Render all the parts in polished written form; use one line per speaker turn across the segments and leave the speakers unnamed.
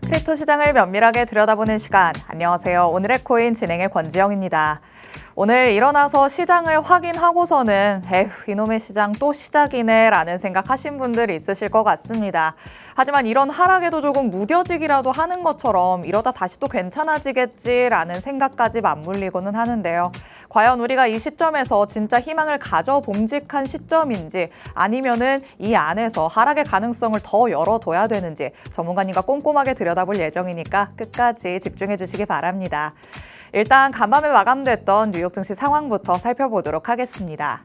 크립토 시장을 면밀하게 들여다보는 시간. 안녕하세요. 오늘의 코인 진행의 권지영입니다. 오늘 일어나서 시장을 확인하고서는 에휴, 이놈의 시장 또 시작이네 라는 생각하신 분들이 있으실 것 같습니다. 하지만 이런 하락에도 조금 무뎌지기라도 하는 것처럼 이러다 다시 또 괜찮아지겠지라는 생각까지 맞물리고는 하는데요. 과연 우리가 이 시점에서 진짜 희망을 가져 봄직한 시점인지 아니면은 이 안에서 하락의 가능성을 더 열어둬야 되는지 전문가님과 꼼꼼하게 들여다볼 예정이니까 끝까지 집중해 주시기 바랍니다. 일단 간밤에 마감됐던 뉴욕 증시 상황부터 살펴보도록 하겠습니다.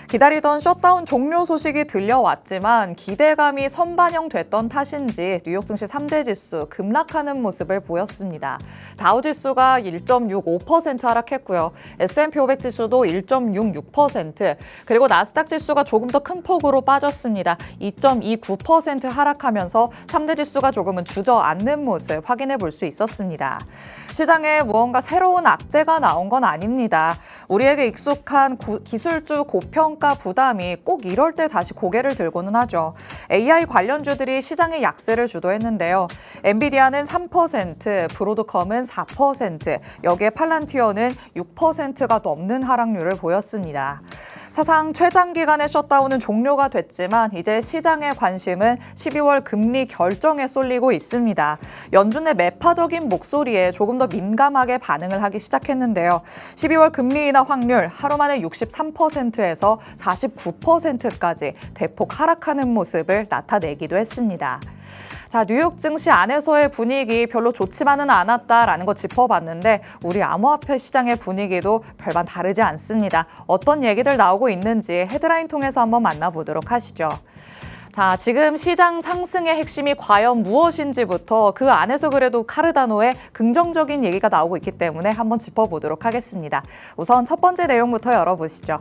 기다리던 셧다운 종료 소식이 들려왔지만 기대감이 선반영됐던 탓인지 뉴욕 증시 3대 지수 급락하는 모습을 보였습니다. 다우 지수가 1.65% 하락했고요. S&P 500 지수도 1.66%, 그리고 나스닥 지수가 조금 더 큰 폭으로 빠졌습니다. 2.29% 하락하면서 3대 지수가 조금은 주저앉는 모습 확인해 볼 수 있었습니다. 시장에 무언가 새로운 악재가 나온 건 아닙니다. 우리에게 익숙한 기술주 고평가 부담이 꼭 이럴 때 다시 고개를 들고는 하죠. AI 관련주들이 시장의 약세를 주도했는데요. 엔비디아는 3%, 브로드컴은 4%, 여기에 팔란티어는 6%가 넘는 하락률을 보였습니다. 사상 최장기간의 셧다운은 종료가 됐지만 이제 시장의 관심은 12월 금리 결정에 쏠리고 있습니다. 연준의 매파적인 목소리에 조금 더 민감하게 반응을 하기 시작했는데요. 12월 금리 인하 확률 하루 만에 63%에서 49%까지 대폭 하락하는 모습을 나타내기도 했습니다. 자, 뉴욕 증시 안에서의 분위기 별로 좋지만은 않았다라는 거 짚어봤는데 우리 암호화폐 시장의 분위기도 별반 다르지 않습니다. 어떤 얘기들 나오고 있는지 헤드라인 통해서 한번 만나보도록 하시죠. 자, 지금 시장 상승의 핵심이 과연 무엇인지부터 그 안에서 그래도 카르다노의 긍정적인 얘기가 나오고 있기 때문에 한번 짚어보도록 하겠습니다. 우선 첫 번째 내용부터 열어보시죠.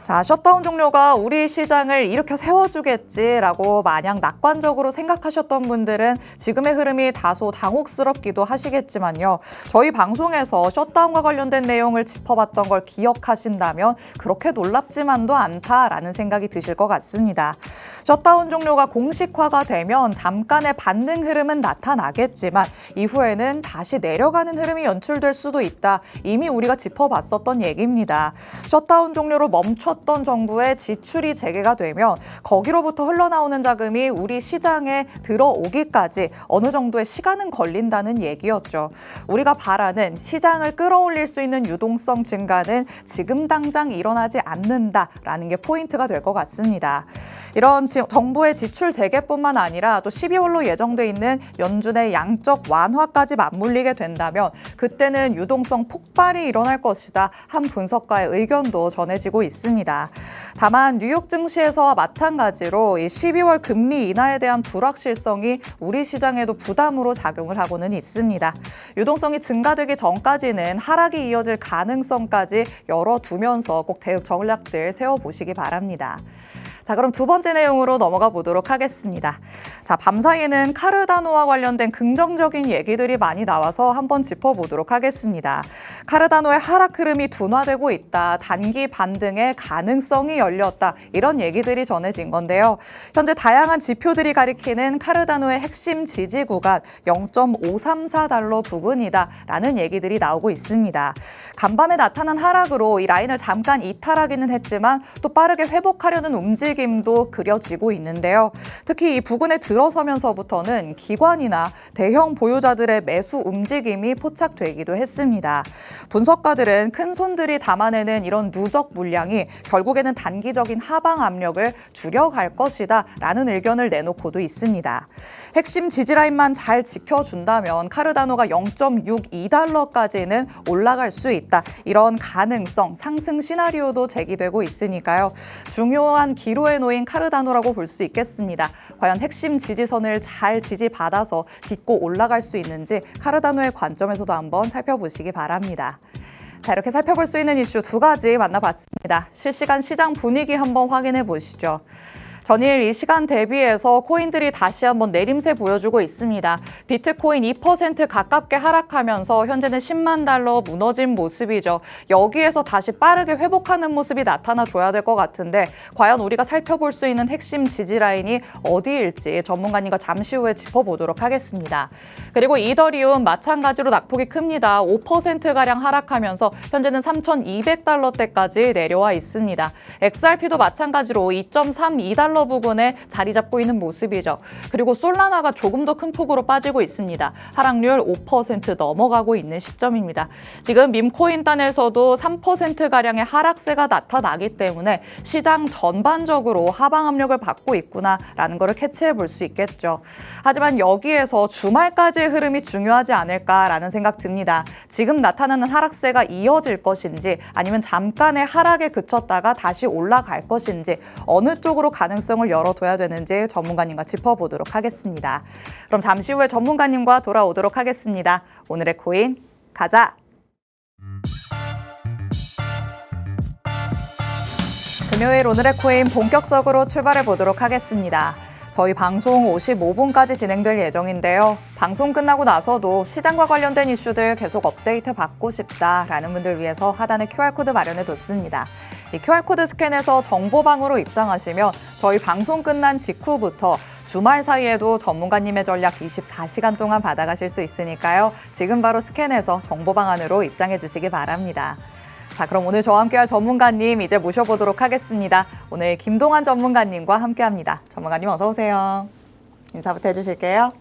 자, 셧다운 종료가 우리 시장을 일으켜 세워주겠지라고 마냥 낙관적으로 생각하셨던 분들은 지금의 흐름이 다소 당혹스럽기도 하시겠지만요. 저희 방송에서 셧다운과 관련된 내용을 짚어봤던 걸 기억하신다면 그렇게 놀랍지만도 않다라는 생각이 드실 것 같습니다. 셧다운 종료가 공식화가 되면 잠깐의 반등 흐름은 나타나겠지만 이후에는 다시 내려가는 흐름이 연출될 수도 있다. 이미 우리가 짚어봤었던 얘기입니다. 셧다운 종료로 멈췄던 정부의 지출이 재개가 되면 거기로부터 흘러나오는 자금이 우리 시장에 들어오기까지 어느 정도의 시간은 걸린다는 얘기였죠. 우리가 바라는 시장을 끌어올릴 수 있는 유동성 증가는 지금 당장 일어나지 않는다라는 게 포인트가 될 것 같습니다. 이런 정부의 지출 재개뿐만 아니라 또 12월로 예정돼 있는 연준의 양적 완화까지 맞물리게 된다면 그때는 유동성 폭발이 일어날 것이다. 한 분석가의 의견도 전해지고 있습니다. 다만 뉴욕 증시에서와 마찬가지로 이 12월 금리 인하에 대한 불확실성이 우리 시장에도 부담으로 작용을 하고는 있습니다. 유동성이 증가되기 전까지는 하락이 이어질 가능성까지 열어두면서 꼭 대응 전략들 세워보시기 바랍니다. 자, 그럼 두 번째 내용으로 넘어가 보도록 하겠습니다. 자, 밤사이에는 카르다노와 관련된 긍정적인 얘기들이 많이 나와서 한번 짚어보도록 하겠습니다. 카르다노의 하락 흐름이 둔화되고 있다. 단기 반등의 가능성이 열렸다. 이런 얘기들이 전해진 건데요. 현재 다양한 지표들이 가리키는 카르다노의 핵심 지지 구간 0.534달러 부근이다. 라는 얘기들이 나오고 있습니다. 간밤에 나타난 하락으로 이 라인을 잠깐 이탈하기는 했지만 또 빠르게 회복하려는 움직임도 그려지고 있는데요. 특히 이 부근에 들어서면서부터는 기관이나 대형 보유자들의 매수 움직임이 포착되기도 했습니다. 분석가들은 큰 손들이 담아내는 이런 누적 물량이 결국에는 단기적인 하방 압력을 줄여갈 것이다 라는 의견을 내놓고도 있습니다. 핵심 지지라인만 잘 지켜준다면 카르다노가 0.62달러까지는 올라갈 수 있다. 이런 가능성, 상승 시나리오도 제기되고 있으니까요. 중요한 기로에 놓인 카르다노라고 볼 수 있겠습니다. 과연 핵심 지지선을 잘 지지받아서 딛고 올라갈 수 있는지 카르다노의 관점에서도 한번 살펴보시기 바랍니다. 자, 이렇게 살펴볼 수 있는 이슈 두 가지 만나봤습니다. 실시간 시장 분위기 한번 확인해 보시죠. 전일 이 시간 대비해서 코인들이 다시 한번 내림세 보여주고 있습니다. 비트코인 2% 가깝게 하락하면서 현재는 10만 달러 무너진 모습이죠. 여기에서 다시 빠르게 회복하는 모습이 나타나줘야 될 것 같은데 과연 우리가 살펴볼 수 있는 핵심 지지 라인이 어디일지 전문가님과 잠시 후에 짚어보도록 하겠습니다. 그리고 이더리움 마찬가지로 낙폭이 큽니다. 5%가량 하락하면서 현재는 3,200달러대까지 내려와 있습니다. XRP도 마찬가지로 2.32달러 부근에 자리 잡고 있는 모습이죠. 그리고 솔라나가 조금 더 큰 폭으로 빠지고 있습니다. 하락률 5% 넘어가고 있는 시점입니다. 지금 밈코인단에서도 3%가량의 하락세가 나타나기 때문에 시장 전반적으로 하방 압력을 받고 있구나라는 것을 캐치해 볼 수 있겠죠. 하지만 여기에서 주말까지의 흐름이 중요하지 않을까라는 생각 듭니다. 지금 나타나는 하락세가 이어질 것인지 아니면 잠깐의 하락에 그쳤다가 다시 올라갈 것인지 어느 쪽으로 가능성을 열어둬야 되는지 전문가님과 짚어보도록 하겠습니다. 그럼 잠시 후에 전문가님과 돌아오도록 하겠습니다. 오늘의 코인 가자! 금요일 오늘의 코인 본격적으로 출발해 보도록 하겠습니다. 저희 방송 55분까지 진행될 예정인데요. 방송 끝나고 나서도 시장과 관련된 이슈들 계속 업데이트 받고 싶다라는 분들 위해서 하단에 QR코드 마련해 뒀습니다. 이 QR코드 스캔해서 정보방으로 입장하시면 저희 방송 끝난 직후부터 주말 사이에도 전문가님의 전략 24시간 동안 받아가실 수 있으니까요. 지금 바로 스캔해서 정보방 안으로 입장해 주시기 바랍니다. 자, 그럼 오늘 저와 함께할 전문가님 이제 모셔보도록 하겠습니다. 오늘 김동환 전문가님과 함께합니다. 전문가님 어서 오세요. 인사부터 해주실게요.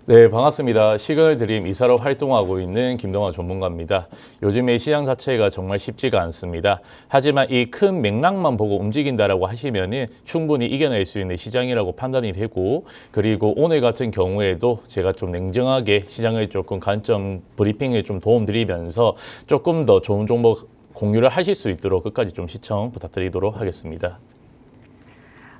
네, 반갑습니다. 시그널 드림 이사로 활동하고 있는 김동환 전문가입니다. 요즘에 시장 자체가 정말 쉽지가 않습니다. 하지만 이 큰 맥락만 보고 움직인다라고 하시면은 충분히 이겨낼 수 있는 시장이라고 판단이 되고, 그리고 오늘 같은 경우에도 제가 좀 냉정하게 시장을 조금 관점 브리핑을 좀 도움드리면서 조금 더 좋은 종목 공유를 하실 수 있도록 끝까지 좀 시청 부탁드리도록 하겠습니다.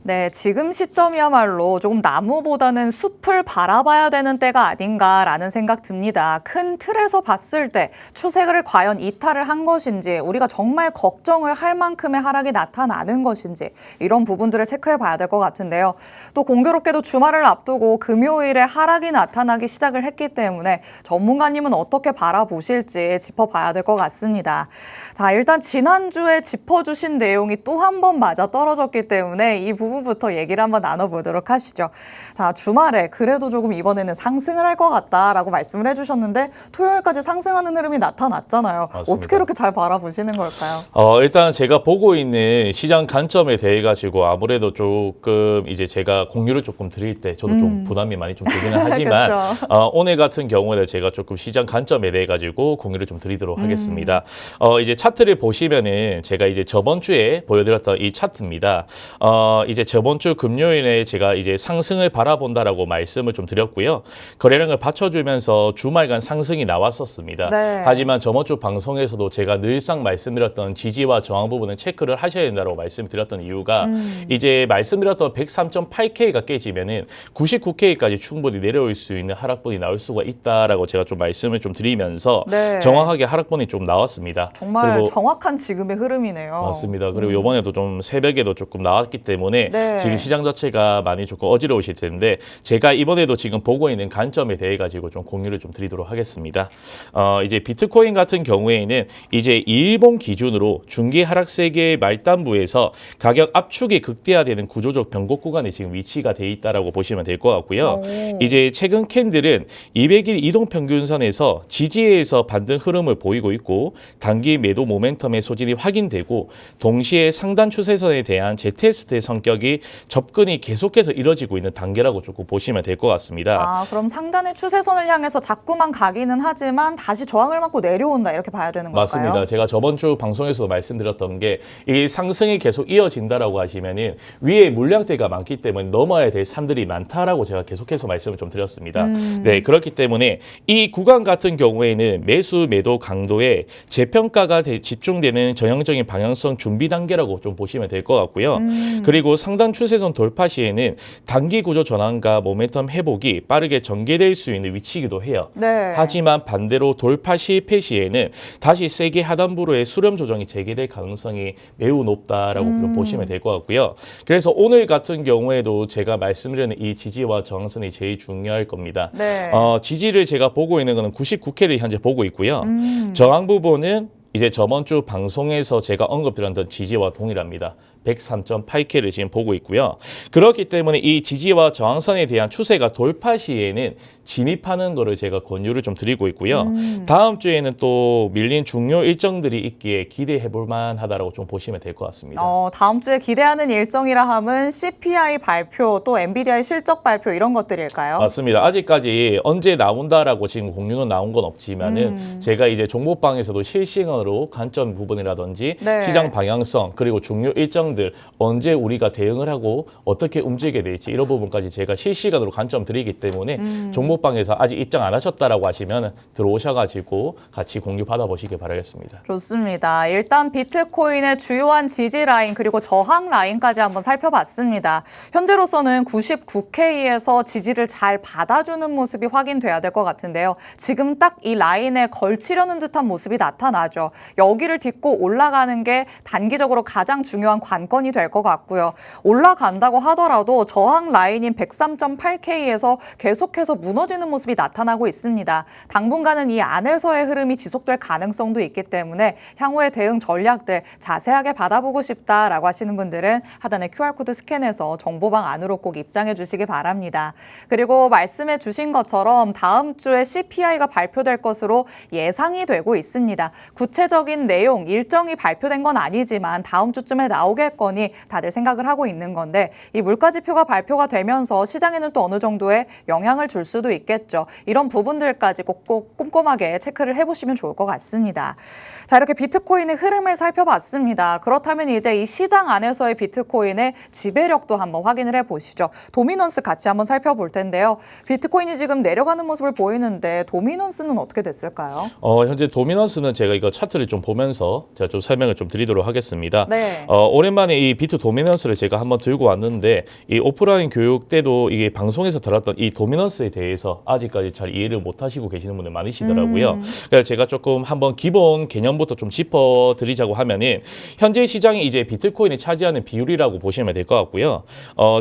네, 지금 시점이야말로 조금 나무보다는 숲을 바라봐야 되는 때가 아닌가라는 생각 듭니다. 큰 틀에서 봤을 때 추세를 과연 이탈을 한 것인지, 우리가 정말 걱정을 할 만큼의 하락이 나타나는 것인지 이런 부분들을 체크해 봐야 될 것 같은데요. 또 공교롭게도 주말을 앞두고 금요일에 하락이 나타나기 시작을 했기 때문에 전문가님은 어떻게 바라보실지 짚어봐야 될 것 같습니다. 자, 일단 지난주에 짚어주신 내용이 또 한 번 맞아 떨어졌기 때문에 이 부분부터 얘기를 한번 나눠보도록 하시죠. 자, 주말에 그래도 조금 이번에는 상승을 할 것 같다라고 말씀을 해주셨는데 토요일까지 상승하는 흐름이 나타났잖아요.
맞습니다.
어떻게 이렇게 잘 바라보시는 걸까요?
일단 제가 보고 있는 시장 관점에 대해 가지고 아무래도 조금 이제 제가 공유를 조금 드릴 때 저도 좀 부담이 많이 좀 되기는 하지만 오늘 같은 경우는 제가 조금 시장 관점에 대해 가지고 공유를 좀 드리도록 하겠습니다. 이제 차트를 보시면은 제가 이제 저번 주에 보여드렸던 이 차트입니다. 이제 저번 주 금요일에 제가 이제 상승을 바라본다라고 말씀을 좀 드렸고요. 거래량을 받쳐주면서 주말간 상승이 나왔었습니다.
네.
하지만 저번 주 방송에서도 제가 늘상 말씀드렸던 지지와 저항 부분은 체크를 하셔야 된다고 말씀드렸던 이유가 이제 말씀드렸던 103.8K가 깨지면은 99K까지 충분히 내려올 수 있는 하락분이 나올 수가 있다라고 제가 좀 말씀을 좀 드리면서
네.
정확하게 하락분이 좀 나왔습니다.
정말
그리고
정확한 지금의 흐름이네요.
맞습니다. 그리고 이번에도 좀 새벽에도 조금 나왔기 때문에
네.
지금 시장 자체가 많이 조금 어지러우실 텐데 제가 이번에도 지금 보고 있는 관점에 대해 가지고 좀 공유를 좀 드리도록 하겠습니다. 이제 비트코인 같은 경우에는 이제 일본 기준으로 중기 하락세계의 말단부에서 가격 압축이 극대화되는 구조적 변곡 구간에 지금 위치가 돼 있다라고 보시면 될 것 같고요. 이제 최근 캔들은 200일 이동 평균선에서 지지에서 반등 흐름을 보이고 있고 단기 매도 모멘텀의 소진이 확인되고 동시에 상단 추세선에 대한 재테스트의 성격이 접근이 계속해서 이뤄지고 있는 단계라고 조금 보시면 될 것 같습니다.
그럼 상단의 추세선을 향해서 자꾸만 가기는 하지만 다시 저항을 맞고 내려온다 이렇게 봐야 되는 걸까요?
맞습니다. 제가 저번 주 방송에서도 말씀드렸던 게 이 상승이 계속 이어진다라고 하시면은 위에 물량대가 많기 때문에 넘어야 될 산들이 많다라고 제가 계속해서 말씀을 좀 드렸습니다. 네, 그렇기 때문에 이 구간 같은 경우에는 매수 매도 강도에 재평가가 집중되는 전형적인 방향성 준비 단계라고 좀 보시면 될 것 같고요. 그리고 상단 추세선 돌파 시에는 단기 구조 전환과 모멘텀 회복이 빠르게 전개될 수 있는 위치이기도 해요.
네.
하지만 반대로 돌파 실패 시에는 다시 세계 하단부로의 수렴 조정이 재개될 가능성이 매우 높다라고 좀 보시면 될 것 같고요. 그래서 오늘 같은 경우에도 제가 말씀드리는 이 지지와 저항선이 제일 중요할 겁니다.
네.
지지를 제가 보고 있는 거는 99K를 현재 보고 있고요. 저항 부분은 이제 저번 주 방송에서 제가 언급드렸던 지지와 동일합니다. 103.8K를 지금 보고 있고요. 그렇기 때문에 이 지지와 저항선에 대한 추세가 돌파 시에는 진입하는 거를 제가 권유를 좀 드리고 있고요. 다음 주에는 또 밀린 중요 일정들이 있기에 기대해 볼 만하다라고 좀 보시면 될 것 같습니다.
다음 주에 기대하는 일정이라 함은 CPI 발표, 또 엔비디아의 실적 발표 이런 것들일까요?
맞습니다. 아직까지 언제 나온다라고 지금 공유는 나온 건 없지만은 제가 이제 종목방에서도 실시간으로 관점 부분이라든지
네.
시장 방향성 그리고 중요 일정들 언제 우리가 대응을 하고 어떻게 움직이게 될지 이런 부분까지 제가 실시간으로 관점 드리기 때문에 종목방에서 아직 입장 안 하셨다라고 하시면 들어오셔가지고 같이 공유 받아보시길 바라겠습니다.
좋습니다. 일단 비트코인의 주요한 지지 라인 그리고 저항 라인까지 한번 살펴봤습니다. 현재로서는 99K에서 지지를 잘 받아주는 모습이 확인돼야 될 것 같은데요. 지금 딱 이 라인에 걸치려는 듯한 모습이 나타나죠. 여기를 딛고 올라가는 게 단기적으로 가장 중요한 관건이 될 것 같고요. 올라간다고 하더라도 저항 라인인 103.8K에서 계속해서 무너지는 모습이 나타나고 있습니다. 당분간은 이 안에서의 흐름이 지속될 가능성도 있기 때문에 향후의 대응 전략들 자세하게 받아보고 싶다라고 하시는 분들은 하단의 QR코드 스캔해서 정보방 안으로 꼭 입장해 주시기 바랍니다. 그리고 말씀해 주신 것처럼 다음 주에 CPI가 발표될 것으로 예상이 되고 있습니다. 구체적인 내용, 일정이 발표된 건 아니지만 다음 주쯤에 나오겠거니 다들 생각을 하고 있는 건데 이 물가지표가 발표가 되면서 시장에는 또 어느 정도의 영향을 줄 수도 있겠죠. 이런 부분들까지 꼭 꼼꼼하게 체크를 해보시면 좋을 것 같습니다. 자, 이렇게 비트코인의 흐름을 살펴봤습니다. 그렇다면 이제 이 시장 안에서의 비트코인의 지배력도 한번 확인을 해보시죠. 도미넌스 같이 한번 살펴볼 텐데요. 비트코인이 지금 내려가는 모습을 보이는데 도미넌스는 어떻게 됐을까요?
현재 도미넌스는 제가 이거 차트를 좀 보면서 제가 좀 설명을 좀 드리도록 하겠습니다.
네.
오랜만에 이 비트 도미넌스를 제가 한번 들고 왔는데 이 오프라인 교육 때도 이게 방송에서 들었던 이 도미넌스에 대해서 아직까지 잘 이해를 못 하시고 계시는 분들 많으시더라고요. 그래서 제가 조금 한번 기본 개념부터 좀 짚어드리자고 하면은 현재 시장이 이제 비트코인이 차지하는 비율이라고 보시면 될 것 같고요.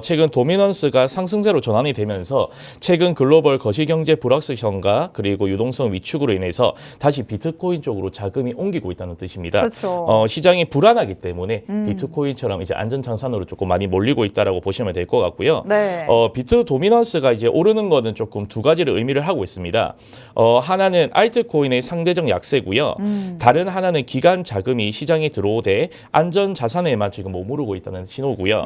최근 도미넌스가 상승세로 전환이 되면서 최근 글로벌 거시경제 불확실성과 그리고 유동성 위축으로 인해서 다시 비트코인 쪽으로 자금이 옮기고 있다는 뜻입니다.
그렇죠.
시장이 불안하기 때문에 비트코인처럼 이제 안전장산으로 조금 많이 몰리고 있다라고 보시면 될 것 같고요.
네.
비트 도미넌스가 이제 오르는 거는 조금 두 가지를 의미를 하고 있습니다. 하나는 알트코인의 상대적 약세고요. 다른 하나는 기관 자금이 시장에 들어오되 안전 자산에만 지금 머무르고 있다는 신호고요.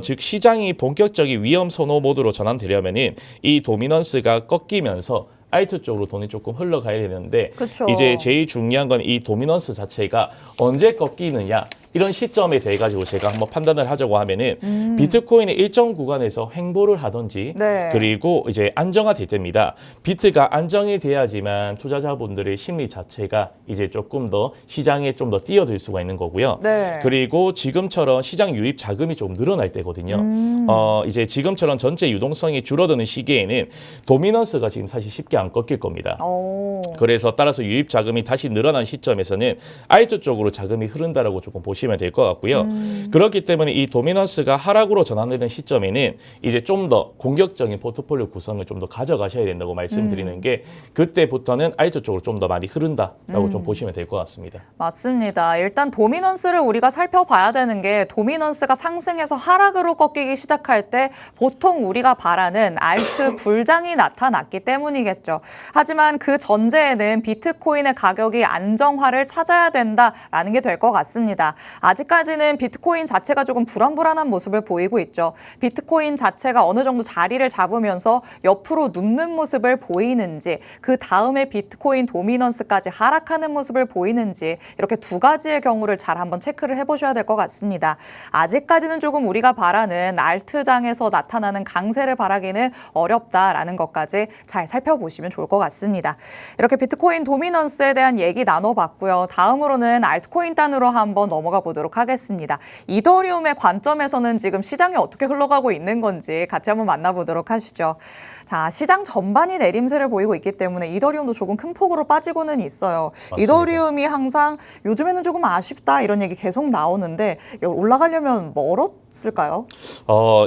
즉 시장이 본격적인 위험 선호 모드로 전환되려면은 이 도미넌스가 꺾이면서 알트 쪽으로 돈이 조금 흘러가야 되는데
그쵸.
이제 제일 중요한 건 이 도미넌스 자체가 언제 꺾이느냐 이런 시점에 대해 가지고 제가 한번 판단을 하자고 하면은 비트코인의 일정 구간에서 횡보를 하든지
네.
그리고 이제 안정화될 때입니다. 비트가 안정이 돼야지만 투자자분들의 심리 자체가 이제 조금 더 시장에 좀 더 뛰어들 수가 있는 거고요.
네.
그리고 지금처럼 시장 유입 자금이 좀 늘어날 때거든요. 이제 지금처럼 전체 유동성이 줄어드는 시기에는 도미넌스가 지금 사실 쉽게 안 꺾일 겁니다. 그래서 따라서 유입 자금이 다시 늘어난 시점에서는 알트 쪽으로 자금이 흐른다라고 조금 보시면 될 것 같고요. 그렇기 때문에 이 도미넌스가 하락으로 전환되는 시점에는 이제 좀 더 공격적인 포트폴리오 구성을 좀 더 가져가셔야 된다고 말씀드리는 게 그때부터는 알트 쪽으로 좀 더 많이 흐른다라고 좀 보시면 될 것 같습니다.
맞습니다. 일단 도미넌스를 우리가 살펴봐야 되는 게 도미넌스가 상승해서 하락으로 꺾이기 시작할 때 보통 우리가 바라는 알트 불장이 나타났기 때문이겠죠. 하지만 그 전제에는 비트코인의 가격이 안정화를 찾아야 된다라는 게 될 것 같습니다. 아직까지는 비트코인 자체가 조금 불안불안한 모습을 보이고 있죠. 비트코인 자체가 어느 정도 자리를 잡으면서 옆으로 눕는 모습을 보이는지 그 다음에 비트코인 도미넌스까지 하락하는 모습을 보이는지 이렇게 두 가지의 경우를 잘 한번 체크를 해보셔야 될 것 같습니다. 아직까지는 조금 우리가 바라는 알트장에서 나타나는 강세를 바라기는 어렵다라는 것까지 잘 살펴보시면 좋을 것 같습니다. 이렇게 비트코인 도미넌스에 대한 얘기 나눠봤고요. 다음으로는 알트코인 단으로 한번 넘어가 보도록 하겠습니다. 이더리움의 관점에서는 지금 시장이 어떻게 흘러가고 있는 건지 같이 한번 만나보도록 하시죠. 자, 시장 전반이 내림세를 보이고 있기 때문에 이더리움도 조금 큰 폭으로 빠지고는 있어요.
맞습니다.
이더리움이 항상 요즘에는 조금 아쉽다 이런 얘기 계속 나오는데 올라가려면 멀었을까요?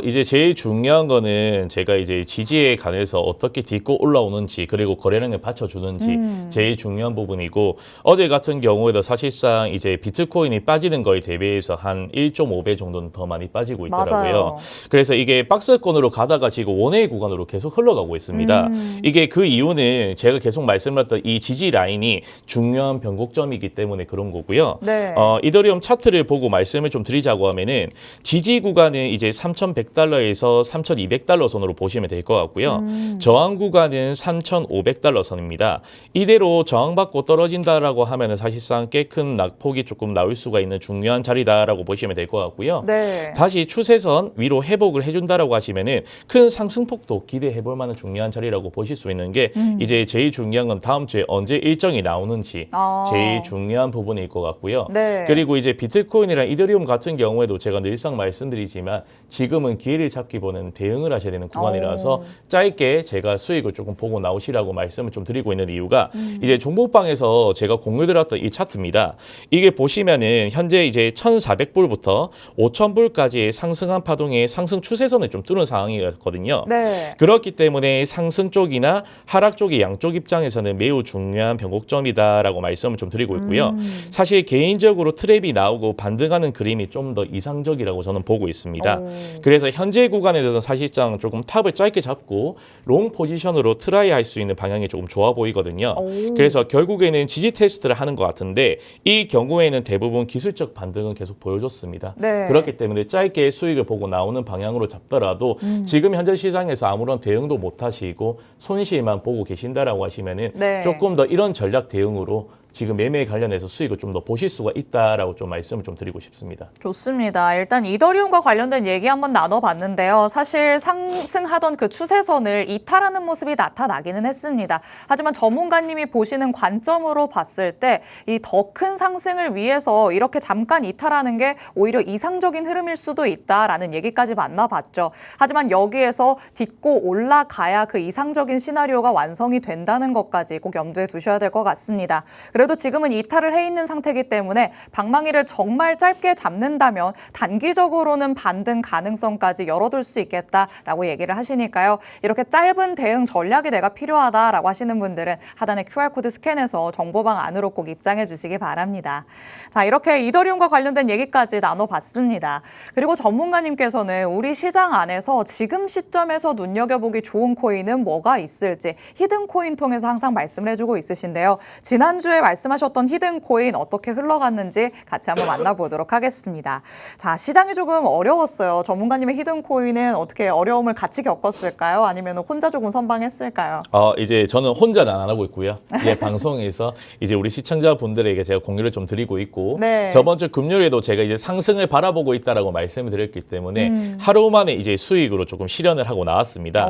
이제 제일 중요한 거는 제가 이제 지지에 관해서 어떻게 딛고 올라오는지 그리고 거래량을 받쳐주는지 제일 중요한 부분이고 어제 같은 경우에도 사실상 이제 비트코인이 빠지는 거에 대비해서 한 1.5배 정도는 더 많이 빠지고 있더라고요.
맞아요.
그래서 이게 박스권으로 가다가 지금 원웨이 구간으로 계속 흘러가고 있습니다. 이게 그 이유는 제가 계속 말씀드렸던 이 지지 라인이 중요한 변곡점이기 때문에 그런 거고요.
네.
이더리움 차트를 보고 말씀을 좀 드리자고 하면은 지지 구간은 이제 3,100달러에서 3,200달러 선으로 보시면 될 것 같고요. 저항 구간은 3,500달러 선입니다. 이대로 저항받고 떨어진다라고 하면은 사실상 꽤 큰 낙폭이 조금 나올 수가 있는 중요한 자리다라고 보시면 될 것 같고요.
네.
다시 추세선 위로 회복을 해준다라고 하시면은 큰 상승폭도 기대해볼 만한 중요한 자리라고 보실 수 있는 게 이제 제일 중요한 건 다음 주에 언제 일정이 나오는지 제일 중요한 부분일 것 같고요.
네.
그리고 이제 비트코인이랑 이더리움 같은 경우에도 제가 늘상 말씀드리지만 지금은 기회를 찾기보다는 대응을 하셔야 되는 구간이라서 짧게 제가 수익을 조금 보고 나오시라고 말씀을 좀 드리고 있는 이유가 이제 종목방에서 제가 공유드렸던 이 차트입니다. 이게 보시면은 현재 이제 1,400불부터 5,000불까지 상승한 파동의 상승 추세선을 좀 뚫은 상황이거든요.
네.
그렇기 때문에 상승 쪽이나 하락 쪽의 양쪽 입장에서는 매우 중요한 변곡점이다라고 말씀을 좀 드리고 있고요. 사실 개인적으로 트랩이 나오고 반등하는 그림이 좀 더 이상적이라고 저는 보고 있습니다. 그래서 현재 구간에서는 사실상 조금 탑을 짧게 잡고 롱 포지션으로 트라이 할 수 있는 방향이 조금 좋아 보이거든요. 그래서 결국에는 지지 테스트를 하는 것 같은데 이 경우에는 대부분 기술적 반등은 계속 보여줬습니다.
네.
그렇기 때문에 짧게 수익을 보고 나오는 방향으로 잡더라도 지금 현재 시장에서 아무런 대응도 못 하시고 손실만 보고 계신다라고 하시면은
네.
조금 더 이런 전략 대응으로 지금 매매에 관련해서 수익을 좀 더 보실 수가 있다라고 좀 말씀을 좀 드리고 싶습니다.
좋습니다. 일단 이더리움과 관련된 얘기 한번 나눠봤는데요. 사실 상승하던 그 추세선을 이탈하는 모습이 나타나기는 했습니다. 하지만 전문가님이 보시는 관점으로 봤을 때 이 더 큰 상승을 위해서 이렇게 잠깐 이탈하는 게 오히려 이상적인 흐름일 수도 있다라는 얘기까지 만나봤죠. 하지만 여기에서 딛고 올라가야 그 이상적인 시나리오가 완성이 된다는 것까지 꼭 염두에 두셔야 될 것 같습니다. 그래도 지금은 이탈을 해 있는 상태이기 때문에 방망이를 정말 짧게 잡는다면 단기적으로는 반등 가능성까지 열어둘 수 있겠다라고 얘기를 하시니까요. 이렇게 짧은 대응 전략이 내가 필요하다라고 하시는 분들은 하단에 QR코드 스캔해서 정보방 안으로 꼭 입장해 주시기 바랍니다. 자, 이렇게 이더리움과 관련된 얘기까지 나눠봤습니다. 그리고 전문가님께서는 우리 시장 안에서 지금 시점에서 눈여겨보기 좋은 코인은 뭐가 있을지 히든 코인 통해서 항상 말씀을 해주고 있으신데요. 지난주에 말씀하셨던 히든 코인 어떻게 흘러갔는지 같이 한번 만나보도록 하겠습니다. 자, 시장이 조금 어려웠어요. 전문가님의 히든 코인은 어떻게 어려움을 같이 겪었을까요? 아니면 혼자 조금 선방했을까요?
이제 저는 혼자는 안 하고 있고요. 예, 방송에서 이제 우리 시청자분들에게 제가 공유를 좀 드리고 있고
네.
저번 주 금요일에도 제가 이제 상승을 바라보고 있다라고 말씀을 드렸기 때문에 하루 만에 이제 수익으로 조금 실현을 하고 나왔습니다.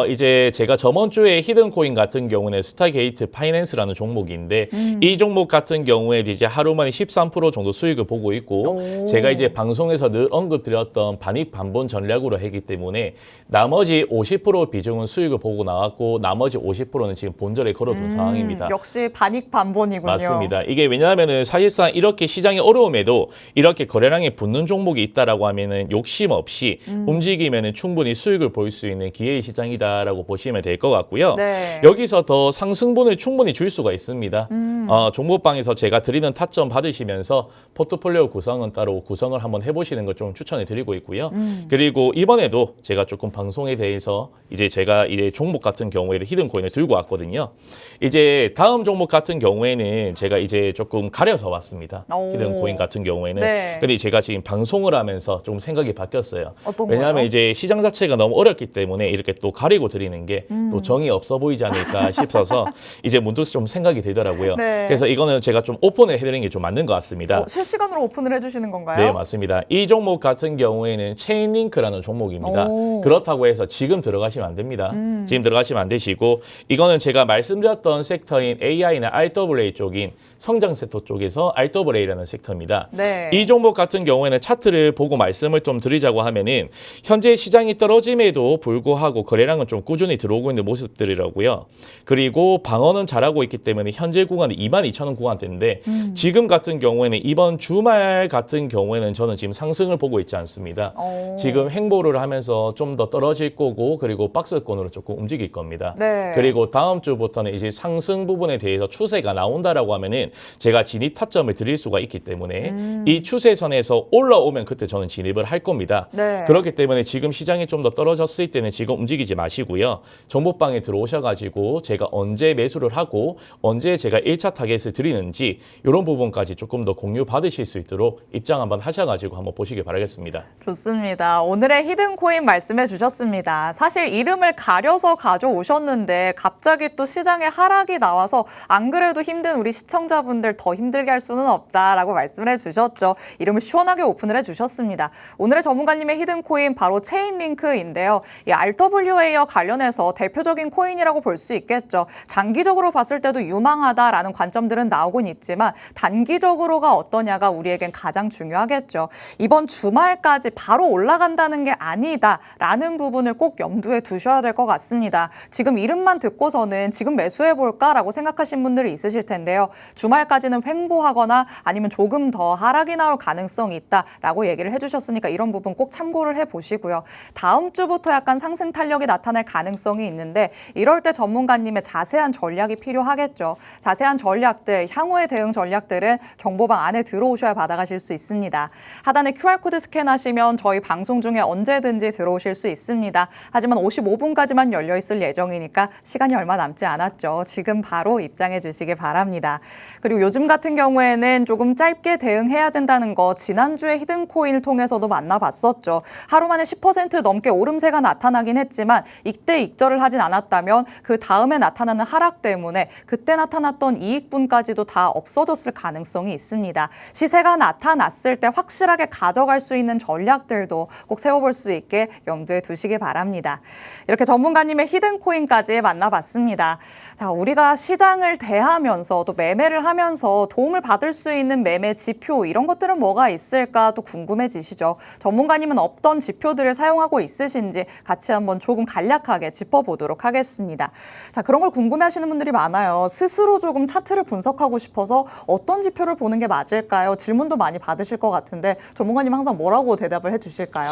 이제 제가 저번 주에 히든 코인 같은 경우는 스타게이트 파이낸스라는 종목인데 이 종목 같은 경우에 이제 하루 만에 13% 정도 수익을 보고 있고 제가 이제 방송에서 늘 언급드렸던 반익 반본 전략으로 하기 때문에 나머지 50% 비중은 수익을 보고 나왔고 나머지 50%는 지금 본전에 걸어둔 상황입니다.
역시 반익 반본이군요.
맞습니다. 이게 왜냐하면은 사실상 이렇게 시장이 어려움에도 이렇게 거래량이 붙는 종목이 있다라고 하면은 욕심 없이 움직이면은 충분히 수익을 볼 수 있는 기회의 시장이다라고 보시면 될 것 같고요.
네.
여기서 더 상승분을 충분히 줄 수가 있습니다. 종목방에서 제가 드리는 타점 받으시면서 포트폴리오 구성은 따로 구성을 한번 해보시는 걸 좀 추천해 드리고 있고요. 그리고 이번에도 제가 조금 방송에 대해서 이제 제가 이제 종목 같은 경우에도 히든 코인을 들고 왔거든요. 이제 다음 종목 같은 경우에는 제가 이제 조금 가려서 왔습니다. 히든 코인 같은 경우에는.
네.
근데 제가 지금 방송을 하면서 좀 생각이 바뀌었어요.
어떤
왜냐하면
거요?
이제 시장 자체가 너무 어렵기 때문에 이렇게 또 가리고 드리는 게 또 정이 없어 보이지 않을까 싶어서 이제 문득 좀 생각이 들더라고요.
네. 네.
그래서 이거는 제가 좀 오픈을 해드리는 게 좀 맞는 것 같습니다.
실시간으로 오픈을 해주시는 건가요?
네, 맞습니다. 이 종목 같은 경우에는 체인링크라는 종목입니다.
오.
그렇다고 해서 지금 들어가시면 안 됩니다. 지금 들어가시면 안 되시고, 이거는 제가 말씀드렸던 섹터인 AI나 RWA 쪽인 성장 섹터 쪽에서 RWA라는 섹터입니다.
네.
이 종목 같은 경우에는 차트를 보고 말씀을 좀 드리자고 하면은 현재 시장이 떨어짐에도 불구하고 거래량은 좀 꾸준히 들어오고 있는 모습들이라고요. 그리고 방어는 잘하고 있기 때문에 현재 구간은 22,000원 구간대인데 지금 같은 경우에는 이번 주말 같은 경우에는 저는 지금 상승을 보고 있지 않습니다.
오.
지금 횡보를 하면서 좀 더 떨어질 거고, 그리고 박스권으로 조금 움직일 겁니다.
네.
그리고 다음 주부터는 이제 상승 부분에 대해서 추세가 나온다라고 하면은 제가 진입 타점을 드릴 수가 있기 때문에 이 추세선에서 올라오면 그때 저는 진입을 할 겁니다.
네.
그렇기 때문에 지금 시장이 좀 더 떨어졌을 때는 지금 움직이지 마시고요. 정보방에 들어오셔가지고 제가 언제 매수를 하고 언제 제가 1차 타겟을 드리는지 이런 부분까지 조금 더 공유 받으실 수 있도록 입장 한번 하셔가지고 한번 보시길 바라겠습니다.
좋습니다. 오늘의 히든코인 말씀해 주셨습니다. 사실 이름을 가려서 가져오셨는데 갑자기 또 시장에 하락이 나와서 안 그래도 힘든 우리 시청자분들 더 힘들게 할 수는 없다라고 말씀을 해주셨죠. 이름을 시원하게 오픈을 해주셨습니다. 오늘의 전문가님의 히든코인 바로 체인링크인데요. 이 RWA와 관련해서 대표적인 코인이라고 볼 수 있겠죠. 장기적으로 봤을 때도 유망하다라는 관점들은 나오곤 있지만 단기적으로가 어떠냐가 우리에겐 가장 중요하겠죠. 이번 주말까지 바로 올라간다는 게 아니다라는 부분을 꼭 염두에 두셔야 될 것 같습니다. 지금 이름만 듣고서는 지금 매수해볼까라고 생각하신 분들이 있으실 텐데요. 주말까지는 횡보하거나 아니면 조금 더 하락이 나올 가능성이 있다라고 얘기를 해주셨으니까 이런 부분 꼭 참고를 해보시고요. 다음 주부터 약간 상승 탄력이 나타날 가능성이 있는데 이럴 때 전문가님의 자세한 전략이 필요하겠죠. 자세한 전략들, 향후의 대응 전략들은 정보방 안에 들어오셔야 받아가실 수 있습니다. 하단에 QR코드 스캔하시면 저희 방송 중에 언제든지 들어오실 수 있습니다. 하지만 55분까지만 열려있을 예정이니까 시간이 얼마 남지 않았죠. 지금 바로 입장해 주시기 바랍니다. 그리고 요즘 같은 경우에는 조금 짧게 대응해야 된다는 거 지난주에 히든코인을 통해서도 만나봤었죠. 하루 만에 10% 넘게 오름세가 나타나긴 했지만 이때 익절을 하진 않았다면 그 다음에 나타나는 하락 때문에 그때 나타났던 이익분까지도 다 없어졌을 가능성이 있습니다. 시세가 나타났을 때 확실하게 가져갈 수 있는 전략들도 꼭 세워볼 수 있게 염두에 두시기 바랍니다. 이렇게 전문가님의 히든코인까지 만나봤습니다. 자, 우리가 시장을 대하면서 또 매매를 하면서 도움을 받을 수 있는 매매 지표 이런 것들은 뭐가 있을까 또 궁금해지시죠. 전문가님은 어떤 지표들을 사용하고 있으신지 같이 한번 조금 간략하게 짚어보도록 하겠습니다. 자, 그런 걸 궁금해하시는 분들이 많아요. 스스로 조금 차트를 분석하고 싶어서 어떤 지표를 보는 게 맞을까요? 질문도 많이 받으실 것 같은데 전문가님 항상 뭐라고 대답을 해주실까요?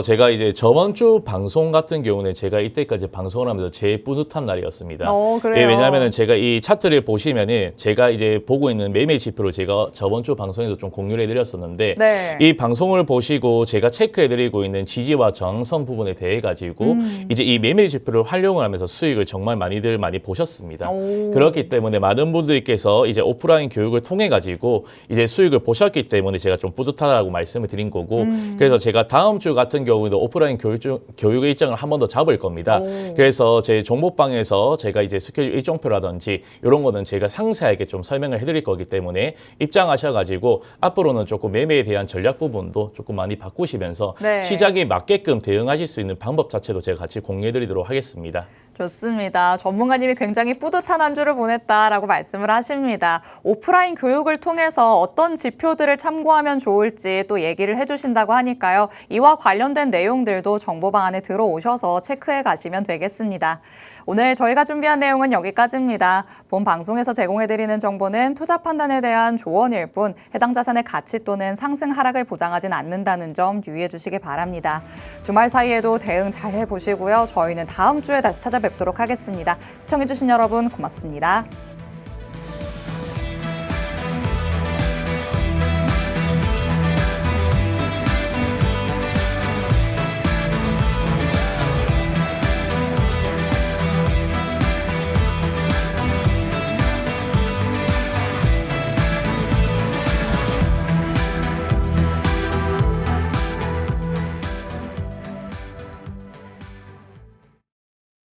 제가 이제 저번 주 방송 같은 경우는 제가 이때까지 방송을 하면서 제일 뿌듯한 날이었습니다.
그래요?
예, 왜냐하면 제가 이 차트를 보시면은 제가 이제 보고 있는 매매 지표를 제가 저번 주 방송에서 좀 공유를 해드렸었는데
네.
이 방송을 보시고 제가 체크해드리고 있는 지지와 저항성 부분에 대해 가지고 이제 이 매매 지표를 활용을 하면서 수익을 정말 많이 보셨습니다.
오.
그렇기 때문에 많은 분들께서 이제 오프라인 교육을 통해 가지고 이제 수익을 보셨기 때문에 제가 좀 뿌듯하다고 말씀을 드린 거고 그래서 제가 다음 주 같은 경우에도 오프라인 교육 일정을 한 번 더 잡을 겁니다.
오.
그래서 제 종목방에서 제가 이제 스케줄 일정표라든지 이런 거는 제가 상세하게 좀 설명을 해드릴 거기 때문에 입장하셔가지고 앞으로는 조금 매매에 대한 전략 부분도 조금 많이 바꾸시면서
네.
시장에 맞게끔 대응하실 수 있는 방법 자체도 제가 같이 공유해드리도록 하겠습니다.
좋습니다. 전문가님이 굉장히 뿌듯한 한 주를 보냈다라고 말씀을 하십니다. 오프라인 교육을 통해서 어떤 지표들을 참고하면 좋을지 또 얘기를 해주신다고 하니까요. 이와 관련된 내용들도 정보방 안에 들어오셔서 체크해 가시면 되겠습니다. 오늘 저희가 준비한 내용은 여기까지입니다. 본 방송에서 제공해드리는 정보는 투자 판단에 대한 조언일 뿐 해당 자산의 가치 또는 상승 하락을 보장하진 않는다는 점 유의해 주시기 바랍니다. 주말 사이에도 대응 잘 해보시고요. 저희는 다음 주에 다시 찾아뵙도록 하겠습니다. 시청해주신 여러분 고맙습니다.